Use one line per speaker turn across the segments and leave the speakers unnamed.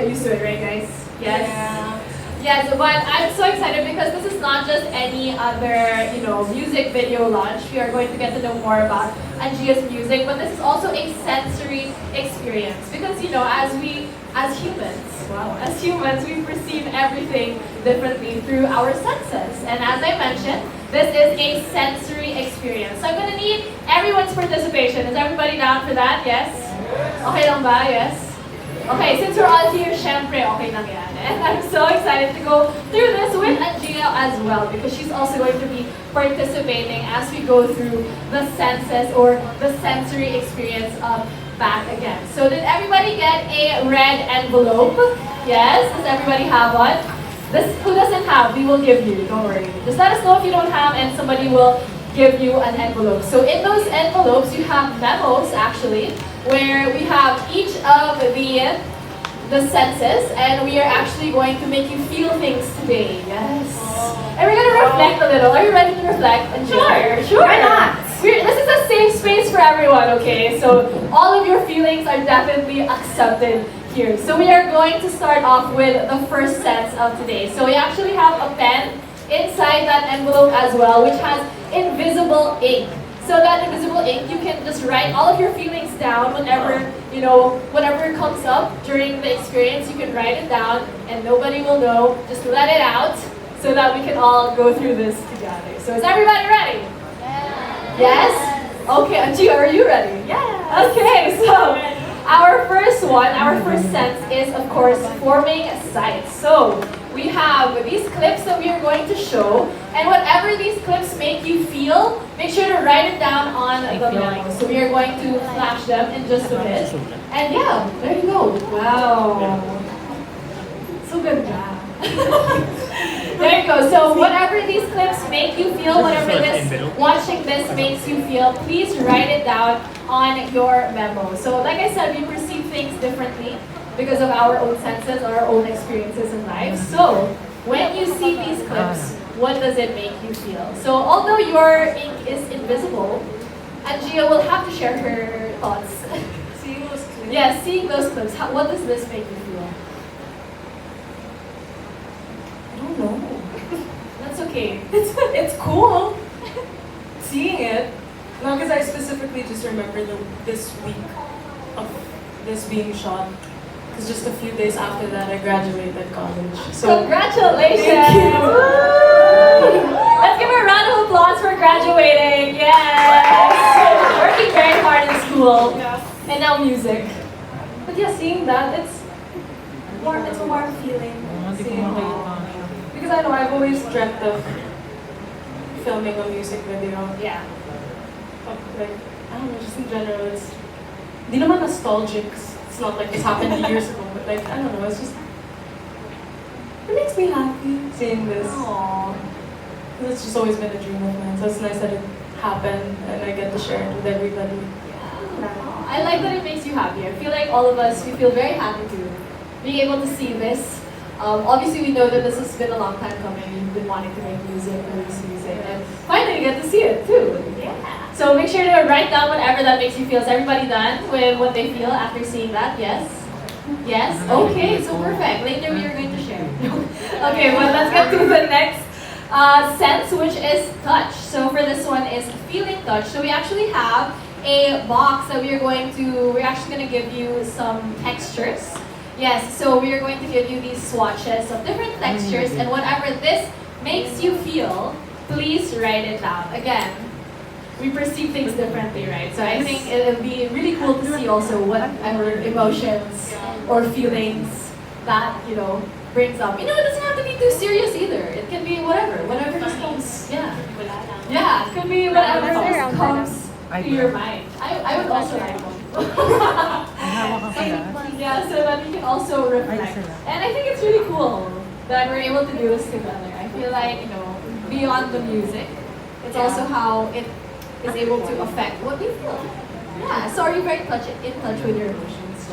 used to it, right, guys? Yes.
Yeah.
Yes, but I'm so excited because this is not just any other, music video launch. We are going to get to know more about Angia's music, but this is also a sensory experience because, as humans, we perceive everything differently through our senses. And as I mentioned, this is a sensory experience. So I'm going to need everyone's participation. Is everybody down for that? Yes? Okay lang ba? Yes? Okay, since we're all here, syempre, okay lang yan. And I'm so excited to go through this with Angia as well because she's also going to be participating as we go through the senses or the sensory experience of back again. So did everybody get a red envelope? Yes? Does everybody have one? Who doesn't have, we will give you, don't worry. Just let us know if you don't have and somebody will give you an envelope. So in those envelopes, you have memos actually, where we have each of the senses, and we are actually going to make you feel things today. Yes. And we're going to reflect a little. Are you ready to reflect? And sure. Why not? This is a safe space for everyone, okay? So all of your feelings are definitely accepted here. So we are going to start off with the first sense of today. So we actually have a pen inside that envelope as well, which has invisible ink. So that invisible ink, you can just write all of your feelings down whenever, whatever comes up during the experience, you can write it down and nobody will know. Just let it out so that we can all go through this together. So is everybody ready? Yes? Okay, Angia, are you ready?
Yeah.
Okay, so our first sense is, of course, forming sights. So we have these clips that we are going to show, and whatever these clips make you feel, make sure to write it down on the memo. So we are going to flash them in just a bit. And yeah, there you go. Wow. So good job. There you go. So whatever these clips make you feel, watching this makes you feel, please write it down on your memo. So like I said, we perceive things differently because of our own senses, our own experiences in life. So when you see these clips, what does it make you feel? So although your ink is invisible, Angia will have to share her thoughts.
Seeing those clips?
Yes, seeing those clips. What does this make you feel?
I don't know.
That's okay.
It's cool. Seeing it. No, because I specifically just remember this week of this being shot. Because just a few days after that, I graduated college. So
congratulations!
Thank you.
Let's give her a round of applause for graduating. Yes! Working very hard in school.
Yeah.
And now music.
But yeah, seeing that, it's a warm feeling. Seeing it. Because I know I've always dreamt of filming a music video.
Yeah.
Like, I don't know, just in general, it's di naman nostalgic. It's not like this happened years ago, but like, I don't know, it's just, it makes me happy seeing this.
Aww.
It's just always been a dream of mine, so it's nice that it happened and I get to share it with everybody.
Yeah. I like that it makes you happy. I feel like all of us, we feel very happy to being able to see this. Obviously, we know that this has been a long time coming. You've been wanting to make music, release music, and finally get to see it too.
Yeah.
So make sure to write down whatever that makes you feel. Is everybody done with what they feel after seeing that? Yes? Yes? Okay, so perfect. Later we are going to share. Okay, well let's get to the next sense, which is touch. So for this one is feeling touch. So we actually have a box that we're actually going to give you some textures. Yes, so we are going to give you these swatches of different textures, and whatever this makes you feel, please write it down. Again, we perceive things differently, right? So I think it'll be really cool to see also whatever emotions or feelings that, brings up. It doesn't have to be too serious either. It can be whatever just comes. Yeah. Yeah, it can be whatever just comes to your mind. I would also write one. Yeah, so that we can also reflect. And I think it's really cool that we're able to do this together. I feel like, beyond the music, it's also how it is able to affect what you feel. Yeah, so are you very in touch with your emotions?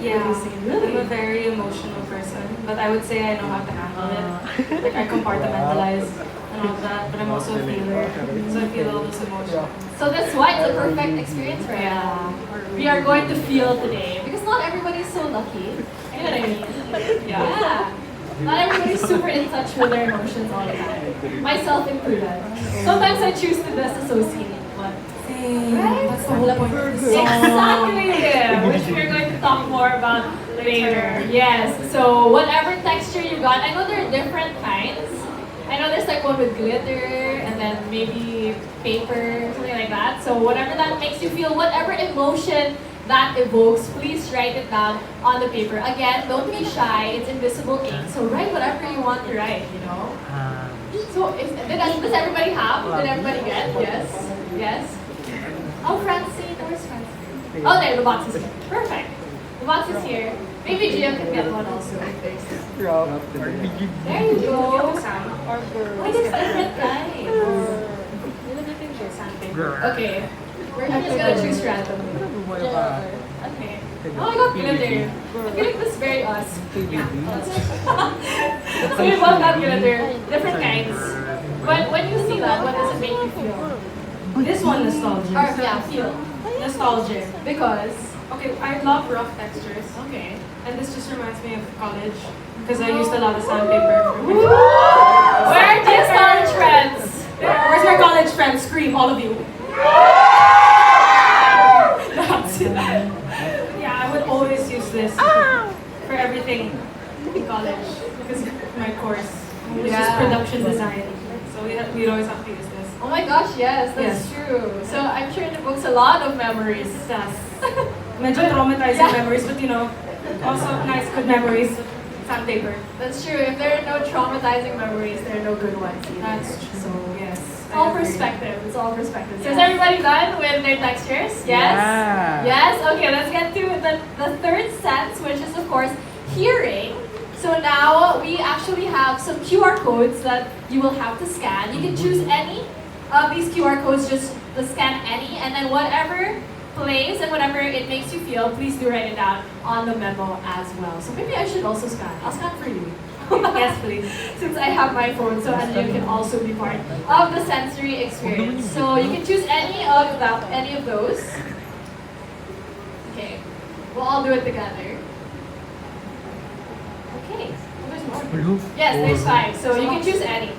Yeah,
really?
I'm a very emotional person, but I would say I know how to handle it. Like I compartmentalize and all that, but I'm also a feeler, so I feel all those emotions.
So that's why it's a perfect experience for you. We are going to feel today, because not everybody is so lucky. You know what I mean? Yeah. Not everybody's super in touch with their emotions all the time. Myself included. Sometimes I choose to disassociate, but right?
That's the whole point of the song.
Exactly, which we're going to talk more about later. Yes. So whatever texture you got, I know there are different kinds. I know there's like one with glitter and then maybe paper, something like that. So whatever that makes you feel, whatever emotion that evokes, please write it down on the paper. Again, don't be shy. It's invisible ink. So write whatever you want to write, you know. So does everybody have? Did everybody get? Yes. Yes. Oh, Francine, where's Francine? Oh, there, the box is here. Perfect. The box is here. Maybe Gia can get one also. There you go. Why there's different kinds? Okay. I'm just gonna choose randomly. Okay. Oh, I got glitter. I feel like this is very us. Yeah. So we both got glitter. Different kinds. But when you see that, what does it make you feel?
This one, nostalgia.
Or, yeah, feel.
Nostalgia.
Because?
Okay, I love rough textures.
Okay.
And this just reminds me of college. Because I used a lot of sandpaper.
Where are these college friends?
Where's my college friends? Scream, all of you. That's it. Yeah, I would always use this for everything in college. Because my course was just production design. So we'd always have to use this.
Oh my gosh, yes, that's true. So I'm sure it evokes a lot of memories.
It does. Medyo traumatizing memories, but you know, also nice, good memories. Sandpaper.
That's true. If there are no traumatizing memories, there are no good ones either.
That's true. So, yes.
It's all perspective. It's all perspective. So is everybody done with their textures? Yes?
Yeah.
Yes? Okay, let's get to the third sense, which is, of course, hearing. So now we actually have some QR codes that you will have to scan. You can choose any of these QR codes, just to scan any, and then whatever plays and whatever it makes you feel, please do write it down on the memo as well. So maybe I should also scan. I'll scan for you. Yes, please. Since I have my phone, so Angia can also be part of the sensory experience. So you can choose any of those. Okay, we'll all do it together. Okay. Oh, there's more. Yes, there's 5. So you can choose any.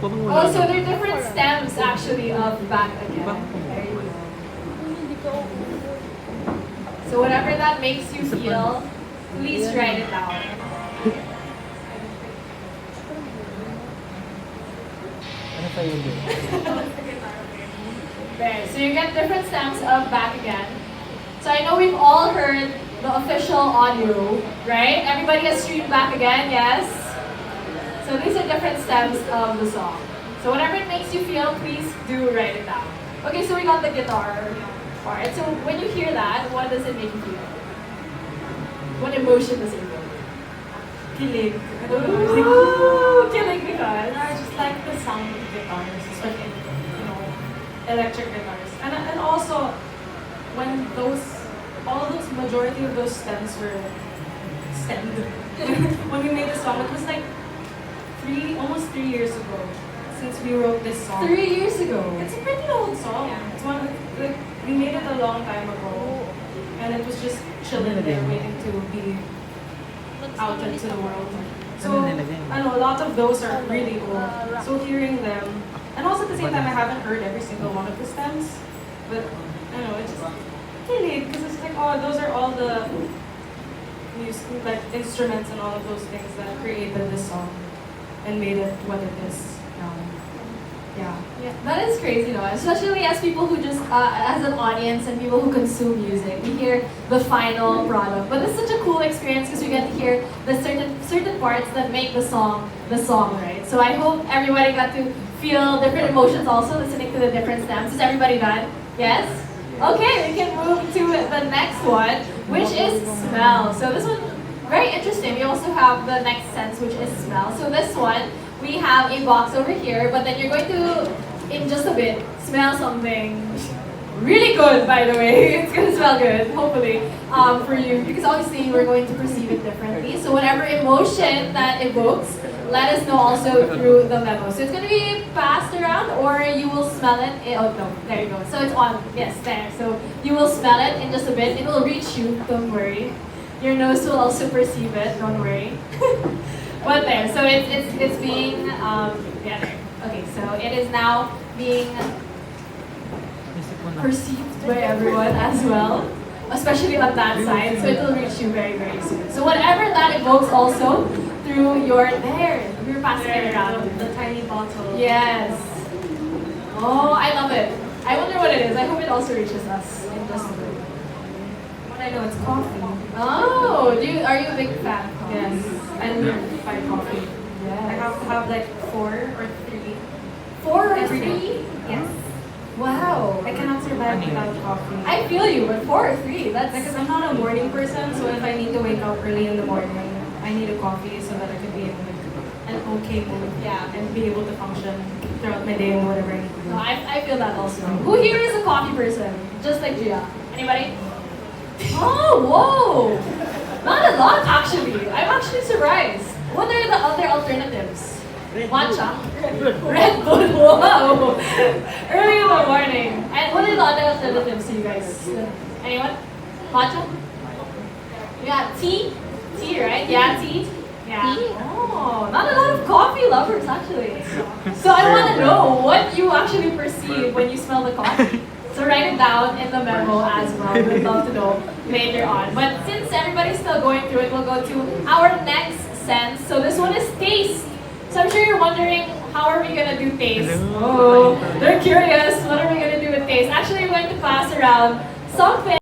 Oh, so there are different stems actually of back again. There you go. So whatever that makes you feel, please write it down. There. So you get different stems of back again. So I know we've all heard the official audio, right? Everybody has streamed back again, yes? So these are different stems of the song. So whatever it makes you feel, please do write it down. Okay, so we got the guitar part. So when you hear that, what does it make you feel? What emotion does it feel?
Kilig.
Ooh, kilig because?
I just like the sound of guitars, especially, electric guitars. And also, when majority of those stems were stemmed. When we made the song, it was like almost 3 years ago since we wrote this song.
3 years ago?
It's a pretty old song.
Yeah.
It's one we made it a long time ago, and it was just chilling there waiting to be out into the world. So I know a lot of those are really old. So hearing them, and also at the same time I haven't heard every single one of the stems, but I know it's just kilig because it's like, oh, those are all the music, like instruments and all of those things that created this song and made it what it is now. Yeah.
That is crazy, though. Especially as people who just, as an audience and people who consume music, we hear the final product. But it's such a cool experience because we get to hear the certain parts that make the song, right? So I hope everybody got to feel different emotions also listening to the different stems. Is everybody done? Yes? Okay, we can move to the next one, which is smell. So this one, very interesting. We also have the next sense, which is smell. So this one, we have a box over here, but then you're going to, in just a bit, smell something really good, by the way. It's going to smell good, hopefully, for you, because obviously we're going to perceive it differently. So whatever emotion that evokes, let us know also through the memo. So it's going to be passed around, or you will smell it. Oh no, there you go. So it's on. Yes, there. So you will smell it in just a bit. It will reach you. Don't worry. Your nose will also perceive it. Don't worry. But there. So it's being yeah there. Okay. So it is now being perceived by everyone as well, especially on that side. So it will reach you very, very soon. So whatever that evokes also through your, there, we're passing it around.
The tiny bottle.
Yes. Oh, I love it. I wonder what it is. I hope it also reaches us in just a bit.
What I know, it's coffee.
Oh, are you a big fan of coffee?
Yes, I love my coffee.
Yes.
I have to have like 4 or 3.
4 or
every
3?
day. Yes.
Wow.
I cannot survive without coffee.
I feel you, but 4 or 3, that's...
Because I'm not a morning person, so if I need to wake up early in the morning, I need a coffee so that I could be in an okay mood,
Yeah.
and be able to function throughout my day and whatever I need to do.
No, I feel that also. Who here is a coffee person? Just like Gia. Anybody? Oh, whoa! Not a lot actually. I'm actually surprised. What are the other alternatives? Matcha? Red Bull, whoa! Early in the morning. And what are the other alternatives to you guys? Anyone? Matcha? Yeah, tea? Tea, right? Yeah, tea? Yeah. Oh, not a lot of coffee lovers actually. So I want to know what you actually perceive when you smell the coffee. So write it down in the memo as well. We'd love to know later on. But since everybody's still going through it, we'll go to our next sense. So this one is taste. So I'm sure you're wondering, how are we going to do taste? Oh, they're curious. What are we going to do with taste? Actually, we're going to pass around something.